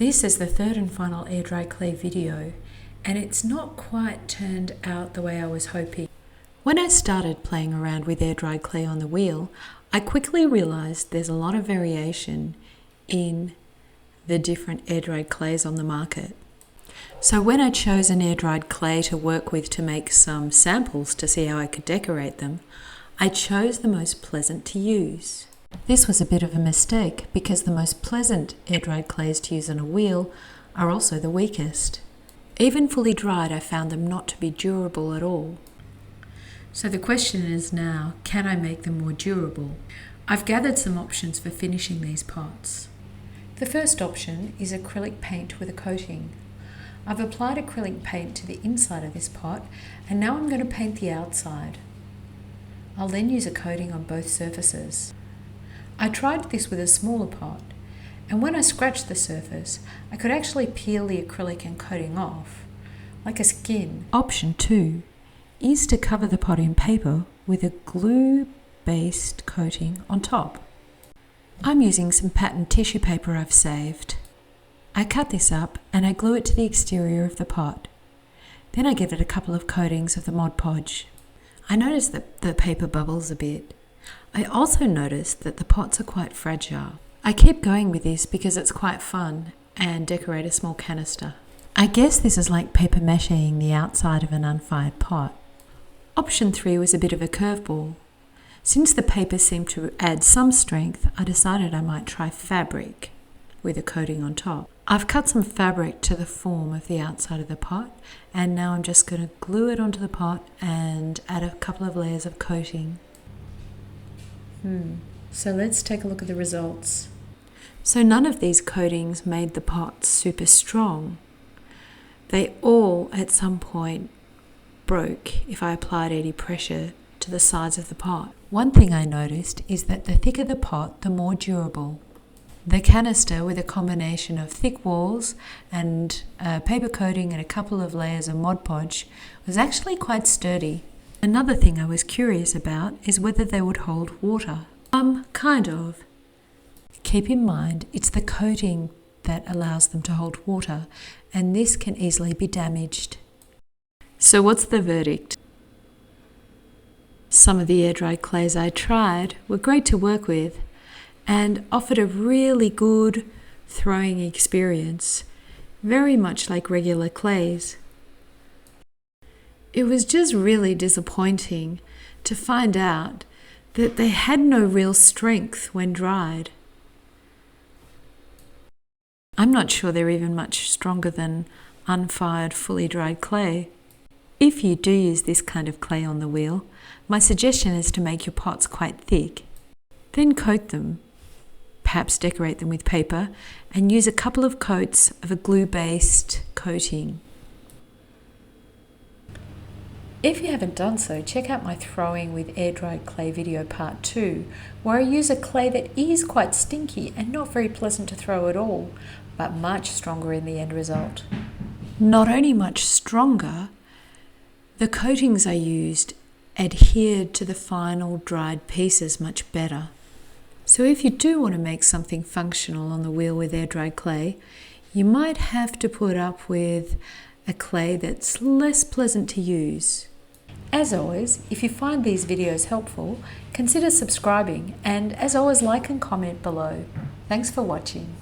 This is the third and final air dry clay video, and it's not quite turned out the way I was hoping. When I started playing around with air dry clay on the wheel, I quickly realized there's a lot of variation in the different air dried clays on the market. So when I chose an air dried clay to work with to make some samples to see how I could decorate them, I chose the most pleasant to use. This was a bit of a mistake because the most pleasant air-dried clays to use on a wheel are also the weakest. Even fully dried, I found them not to be durable at all. So the question is now, can I make them more durable? I've gathered some options for finishing these pots. The first option is acrylic paint with a coating. I've applied acrylic paint to the inside of this pot, and now I'm going to paint the outside. I'll then use a coating on both surfaces. I tried this with a smaller pot, and when I scratched the surface, I could actually peel the acrylic and coating off, like a skin. Option 2 is to cover the pot in paper with a glue-based coating on top. I'm using some patterned tissue paper I've saved. I cut this up and I glue it to the exterior of the pot. Then I give it a couple of coatings of the Mod Podge. I noticed that the paper bubbles a bit. I also noticed that the pots are quite fragile. I keep going with this because it's quite fun and decorate a small canister. I guess this is like paper macheing the outside of an unfired pot. Option 3 was a bit of a curveball. Since the paper seemed to add some strength, I decided I might try fabric with a coating on top. I've cut some fabric to the form of the outside of the pot, and now I'm just going to glue it onto the pot and add a couple of layers of coating. So let's take a look at the results. So none of these coatings made the pot super strong. They all at some point broke if I applied any pressure to the sides of the pot. One thing I noticed is that the thicker the pot, the more durable. The canister, with a combination of thick walls and paper coating and a couple of layers of Mod Podge, was actually quite sturdy. Another thing I was curious about is whether they would hold water. Kind of. Keep in mind, it's the coating that allows them to hold water, and this can easily be damaged. So what's the verdict? Some of the air-dried clays I tried were great to work with and offered a really good throwing experience, very much like regular clays. It was just really disappointing to find out that they had no real strength when dried. I'm not sure they're even much stronger than unfired, fully dried clay. If you do use this kind of clay on the wheel, my suggestion is to make your pots quite thick. Then coat them, perhaps decorate them with paper, and use a couple of coats of a glue-based coating. If you haven't done so, check out my throwing with air-dried clay video part 2, where I use a clay that is quite stinky and not very pleasant to throw at all, but much stronger in the end result. Not only much stronger, the coatings I used adhered to the final dried pieces much better. So if you do want to make something functional on the wheel with air-dried clay, you might have to put up with a clay that's less pleasant to use. As always, if you find these videos helpful, consider subscribing, and as always, like and comment below. Thanks for watching.